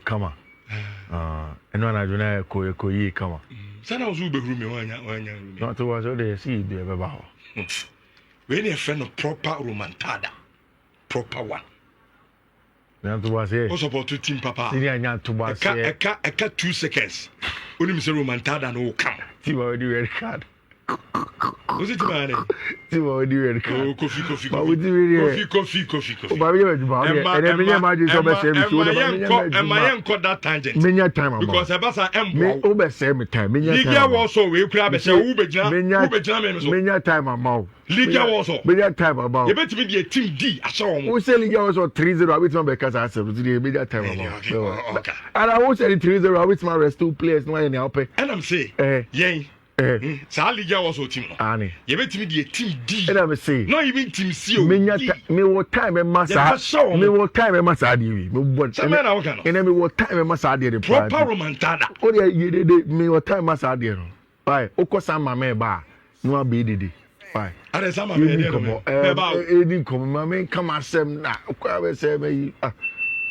Come on. And when I do not call ye, come on. Sana was Uber room, one. Not to watch all the sea be about. Really a friend of proper romantada. Proper one. Not to watch it. Also about 2 team papa. To watch a cat 2 seconds. When you say romantada, no come. See what we do red card. Was it man? See what we do red card. Coffee. But we do Coffee. But we have and then we imagine so much. And my young caught that tangent. Many time because about me over same time. Many time also we grab a Uber time amount. Liga also. Many time about. You bet me the team D. I saw we say Liga also 3-0 with some because I said the media time amount. And I won't say 3-0 with my rest 2 players no any help. And I'm saying, yeah. Liga also team. Ani. You bet me the team D. And I'm saying, not even team C. Me what time and massa. Me what time and massa di. Me what. And then me what time and massa di. Proper romantada. Oh yeah, you me what time massa di. Bye. Oko sama me ba. No be di. Bye. Are sama me di. Edi come me come asem na. Okwa be say me.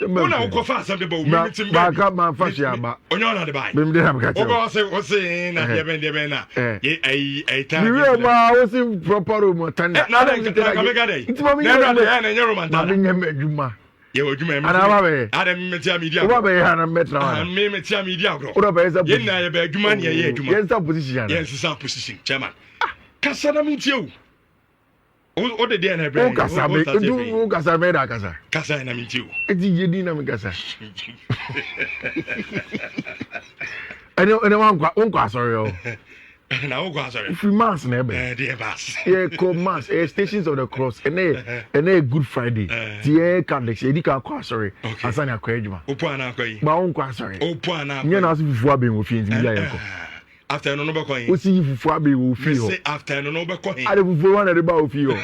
Una uko fa asem de ba we meeting ba ka man fa hia ba. Onyo na de ba. Me dey am ka tell. Ogo say na de ben na. Ye time. You ma o si proper romantada. Na dem ka me ga dey. Na na nya romantada. Ma me nya adwuma. Ye adwuma me. Ana ba be. Adam metia media. Oba be ha na metra. Me metia media gro. Oba be za. Ye na ye be adwuma ne ye adwuma. Yes that position. Yes sa position chairman. Kasa na metia o de dey na bre. O kasa be. O kasa be da kasa. Kasa na metia o. Eti ye di na me kasa. Ene wan sorry o. Na o kwa sorry. Free mass na be. Dey pass. Yeah, come mass. Stations of the Cross. Ene Good Friday. Tie Catholic. Edi ka kwa sorry. Asani akwa edwuma. Opo ana akwa yi. Ba on kwa sorry. Opo ana. Nye na so fufu abe wo fi nti ya yenko. After no be kwa yi. O si fufu abe wo fi ho. Say after no be kwa yi. Ade fufu wan na ba wo fi ho.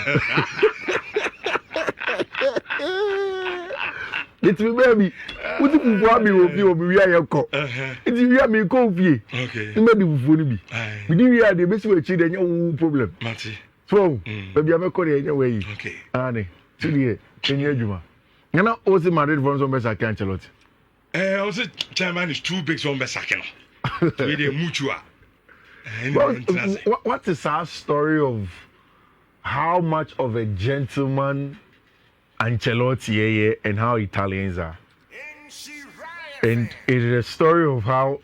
It's me baby. What if you want me with you? We are your cop. It's you are me coffee. Okay. You may be funny be. We do hear the best way to no problem. Mati. So, baby, I'm a Korean anyway. Okay. Annie, to the Juma. And now also Madrid from some best I can't tell it. Also, chairman is too big on Besakeno. With a mutua. What is our story of how much of a gentleman Ancelotti and how Italians are? And it is a story of how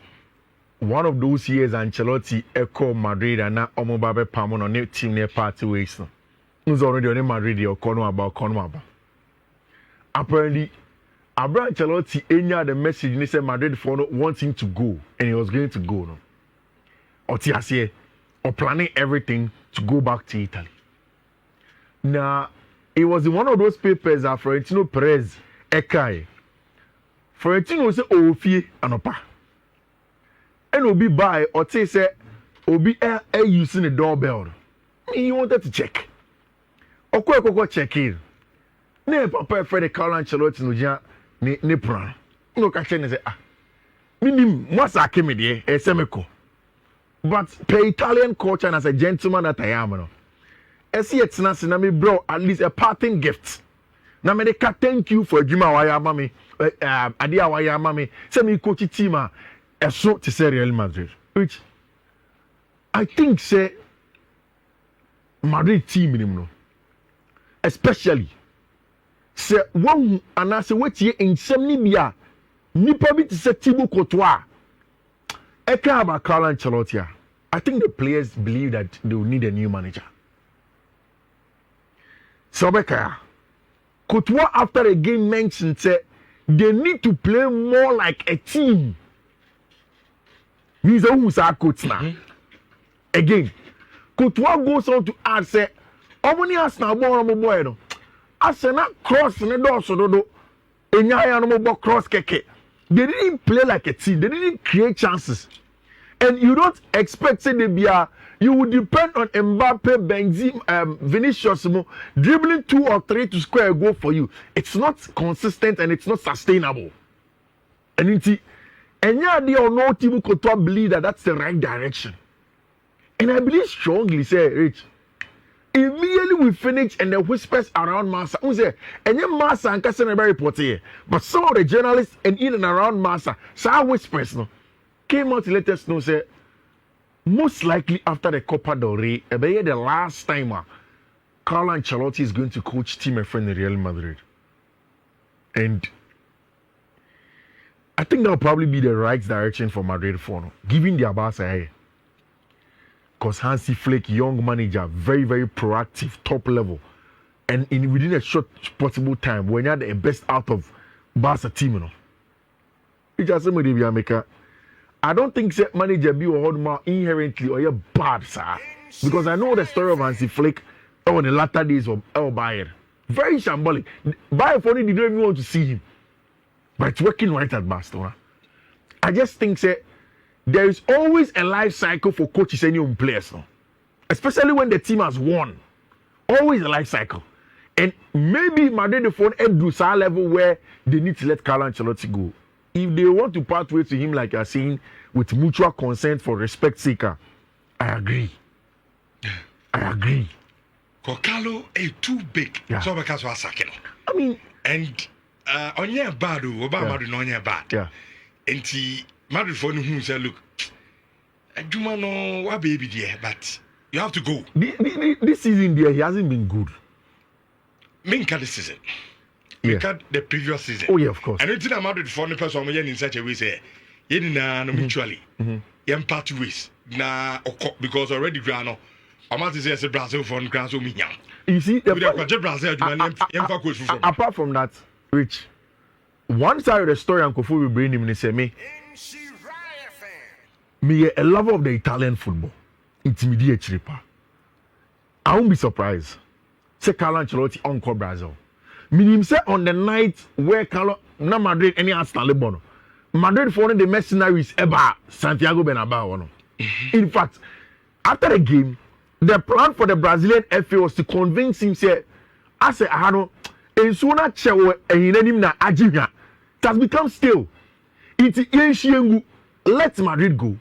one of those years Ancelotti echo Madrid and now Omobabe Pamon on the team near party ways. Who's already on Madrid or Conwaba. Apparently, Abraham Ancelotti any the message and he said Madrid for not wanting to go and he was going to go. No? Or planning everything to go back to Italy. Now, it was in one of those papers that Florentino Perez ekai. Florentino say Ofie anopa. And Obi buy or say Obi using the doorbell. He wanted to check. Okoko check in. Ne papa Fred Carlo Ancelotti no ja ne plan. No ka say minim mwasa kemi de esemeko. But per Italian culture and as a gentleman that I am no. Esi etina se na me bro at least a parting gift. Na me dey thank you for adwuma wa ya mama ade a wa ya mama say me coach team a eso to say Real Madrid, which I think say Madrid team nim no, especially say one anase wetie nsem ni bia nipa bi to say Thibaut Courtois e ka ba Carlo Ancelotti. I think the players believe that they will need a new manager. Sobeka Courtois after a game mentioned say they need to play more like a team. He's a who's our coach now. Again, Courtois goes on to add say, "How many Arsenal born on boy no? Arsenal cross ne door so do. Enyaya no mo cross keke. They didn't play like a team. They didn't create chances, and you don't expect say they be a." You would depend on Mbappe, Benzema, Vinicius dribbling 2 or 3 to score a goal for you. It's not consistent and it's not sustainable. And you or no Thibaut Courtois believe that that's the right direction. And I believe strongly, say, Rich, Immediately we finish and the whispers around Massa. Who say, and your Massa and Cassan report here. But some of the journalists and in and around Massa, so whispers no, came out to let us know, say, most likely after the Copa del Rey, the last time Carlo Ancelotti is going to coach team a friend in Real Madrid. And I think that will probably be the right direction for Madrid for now, given their Barca. Because Hansi Flick, young manager, very, very proactive, top level. And within a short possible time, when you had the best out of Barca team, you know. It's just somebody be America. I don't think that manager be or more inherently or you're bad, sir. Because I know the story of Hansi Flick on the latter days of El Bayern. Very shambolic. Bayern for didn't even want to see him. But it's working right at Barcelona. I just think that there is always a life cycle for coaches and young players, no? Especially when the team has won. Always a life cycle. And maybe Madrid the phone at a level where they need to let Carlo Ancelotti go. If they want to part ways to him, like you're saying, with mutual consent for respect sake, I agree. I agree. Carlo is too big. Yeah. So because we're sacking. I mean, and on your bad, Obama do not your bad. Yeah. And he Madrid phone who said, look, Juma no what baby dear, but you have to go. This season there, he hasn't been good. Minka this season. Yeah. Minka the previous season. Oh yeah, of course. And it's not Madrid phone person in such a way say, no mutually. Yam part ways. Na because already grano. I'm not to say Brazil phone grass me young. You see, Brazil, apart from that, Rich, one side of the story Uncle Fu will bring him and say me a lover of the Italian football. Intermediate tripper. I won't be surprised. Say Carlo Ancelotti on Brazil. Meaning say on the night where Carlo na Madrid any Stanley Bono. Madrid for the mercenaries ever Santiago Bernabeu. In fact, after the game, the plan for the Brazilian FA was to convince him say, I say I don't and sooner chewo and na ajinya. It has become stale. It's let Madrid go.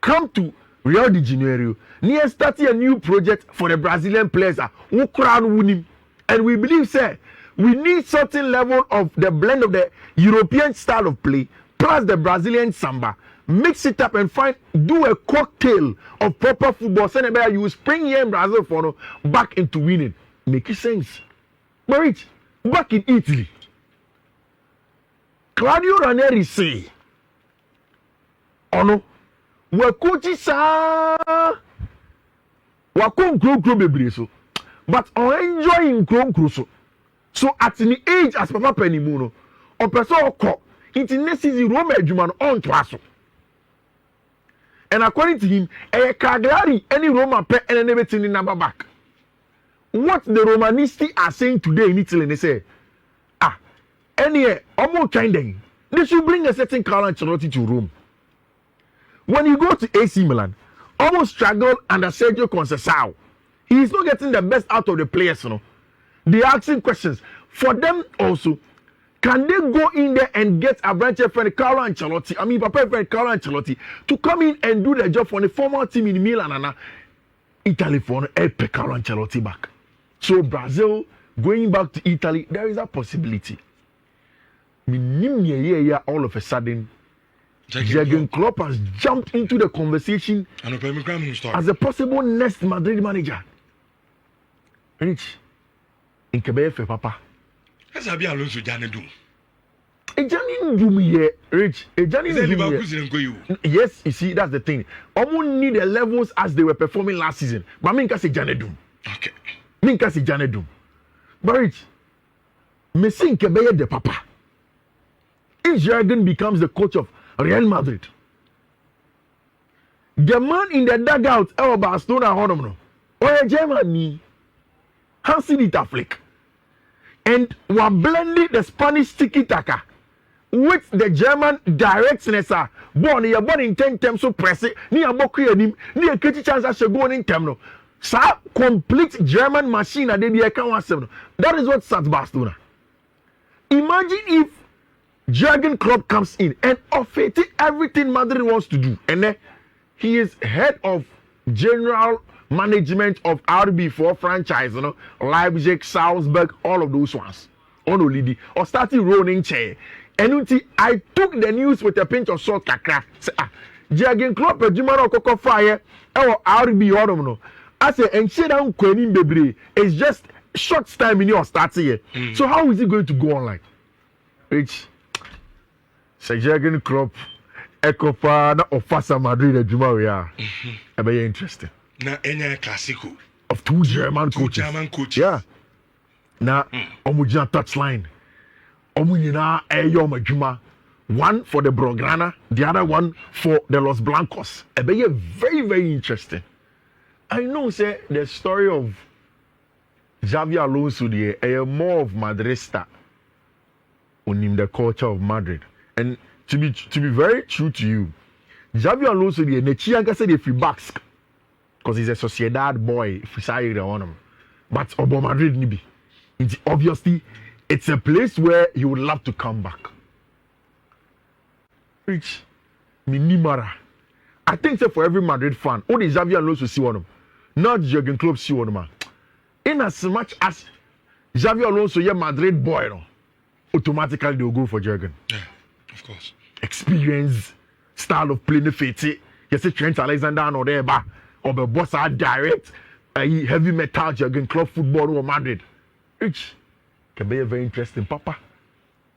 Come to Rio de Janeiro. Near starting a new project for the Brazilian players who crown winning. And we believe, sir, we need certain level of the blend of the European style of play plus the Brazilian samba. Mix it up and do a cocktail of proper football. Send you spring here in Brazil for no, back into winning. Make it sense. But Rich, back in Italy, Claudio Ranieri say, oh no, we're coaching sa, we're going bebre so, but on enjoying Kron so. So at the age as Papa Penimuno, or person ko, it's next season Roma Juman on classo. And according to him, a Cagliari, any Roma pay and everything in number back. What the Romanisti are saying today in Italy, they say, any almost kind they should bring a certain Carlo Ancelotti to Rome. When you go to AC Milan, almost struggle under Sergio Conceição. He is not getting the best out of the players, you know. They are asking questions. For them also, can they go in there and get a branch friend Carlo Ancelotti? I mean, Papa friend Carlo Ancelotti to come in and do the job for the former team in Milan and Italy for help Carlo Ancelotti back. So Brazil going back to Italy, there is a possibility. All of a sudden, Jurgen Klopp has jumped into the conversation as a possible next Madrid manager. Rich, in Quebec, Papa. That's a bit Alonso Janedum. Rich. Yes, you see, that's the thing. Almost need the levels as they were performing last season. But I say Janedum. Okay. Say Janedum. But Rich, me see in Quebec the Papa. If Jurgen becomes the coach of Real Madrid, the man in the dugout, Barcelona, or Germany, Hansi Flick. And we're blending the Spanish tiki-taka with the German directness. Born in 10 terms so press it. Near Boku and him, near Kitty chance I should go in terminal. So complete German machine at the That is what starts Barcelona. Imagine if Jurgen Klopp comes in and offers everything Madrid wants to do. And then he is head of general management of RB4 franchise, you know, Leipzig, Salzburg, all of those ones. Only or starting rolling chair. And I took the news with a pinch of salt. Kakra. Say, Jurgen Klopp, Jumano Coco Fire, or RB Odomno. I say, and shit down Quenin Bebre. It's just short time in your start here. So how is it going to go on like? Which say Jurgen Klopp, Ekopa, na Ofasa Madrid, Jumaria. Very interesting. Na enya classical of two German coaches. Yeah. Na Omujina touchline. Omujina Eyom Juma. One for the Blaugrana, the other one for the Los Blancos. Very, very interesting. I know, say the story of Xavi Alonso there, more of Madrista on the culture of Madrid. And to be very true to you, Xavi Alonso there, Nechianka said if he backs, because he's a Sociedad boy, if he say on him. But Obo Madrid nibi. Obviously, it's a place where he would love to come back. Rich, Minimara. I think so for every Madrid fan, all the Xavi Alonso see one of them. Not Jurgen Klopp see one of them. In as much as Xavi Alonso is a Madrid boy, no, automatically they will go for Jurgen. Yeah, of course. Experience, style of play, no fit. You see Trent Alexander-Arnold there, or the boss are direct, heavy metal Jurgen Klopp football or Madrid. Rich, can be a very interesting papa.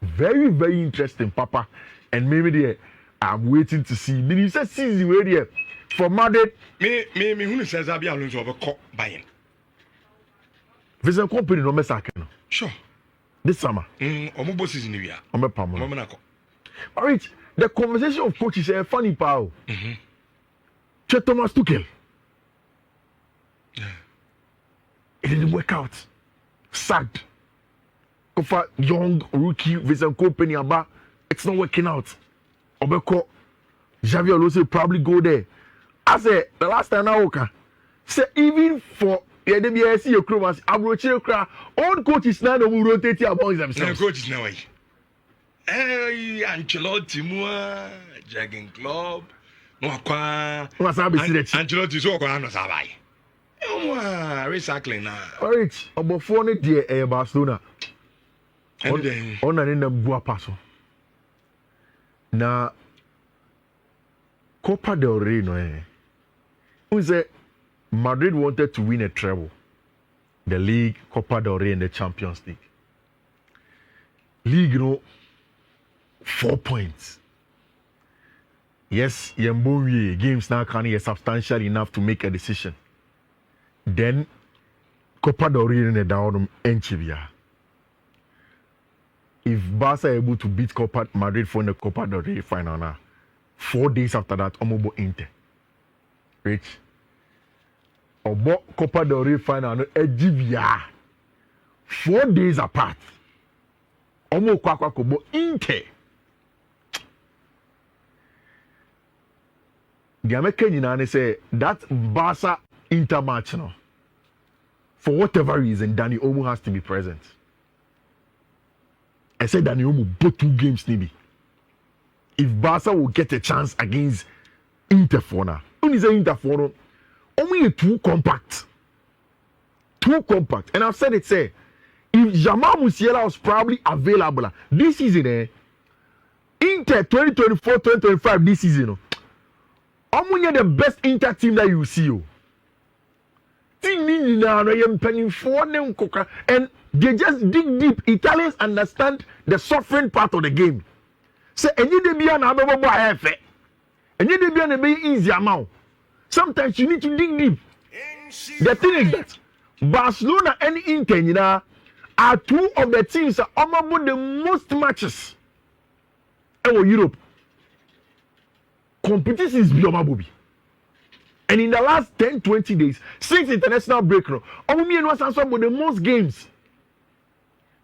Very, very interesting papa. And maybe I'm waiting to see. Maybe it's a season where there for Madrid. Me who says Xabi Alonso over cop buying. Vision company no mess again. Sure. This summer. Omo boss is in the Omo pamo. Omo nako. All right. The conversation of coaches is funny, pal. Thomas Tuchel. Yeah. It didn't work out. Sad. Kofa young rookie Vision company about. It's not working out. Obeko, Xavi Alonso probably go there. I say the last time I work, say even for the DBS, your crew was Abrochira. All coaches now will rotate among themselves. Coaches now, Ancelotti, Jurgen Klopp, Ancelotti is all going to survive. Recycling now. All right, about 400 dear Barcelona. On an end of Boa Paso. Na Copa del Rey no who said Madrid wanted to win a treble, the league, Copa del Rey, and the Champions League. League, 4 points. Yes, Yembonye games now can be substantial enough to make a decision. Then Copa del Rey in the down Enchivia. If Barca are able to beat Madrid for the Copa del Rey final now, 4 days after that, Omobo Inter. Rich. Obo Copa del Rey final, Ejibia. 4 days apart. Omo Kwakwa Kobo Inter. The American say that Barca Inter match, for whatever reason, Danny Olmo has to be present. I said that Naomi both 2 games maybe. If Barca will get a chance against Interfona, only say Interfona, only too compact. And I've said it, say, if Jamal Musiala was probably available this season, Inter 2024-2025 this season, only the best Inter team that you see. And they just dig deep. Italians understand the suffering part of the game. So, easy amount. Sometimes you need to dig deep. The thing is that Barcelona and Inter are 2 of the teams that are the most matches in Europe. Competition is beyond. And in the last 10-20 days, since international break, was some of the most games.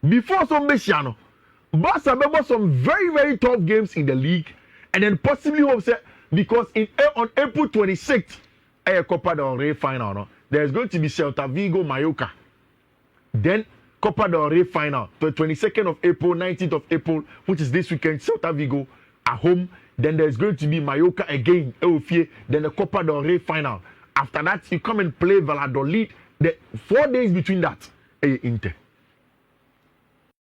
Before some Messiano, Barca remember some very, very tough games in the league, and then possibly because on April 26th, a Copa del Rey final, there's going to be Celta Vigo Mallorca. Then Copa del Rey final, the 22nd of April, 19th of April, which is this weekend, Celta Vigo at home. Then there's going to be Mallorca again, then the Copa del Rey final After that, you come and play Valladolid. The 4 days between that, Inter.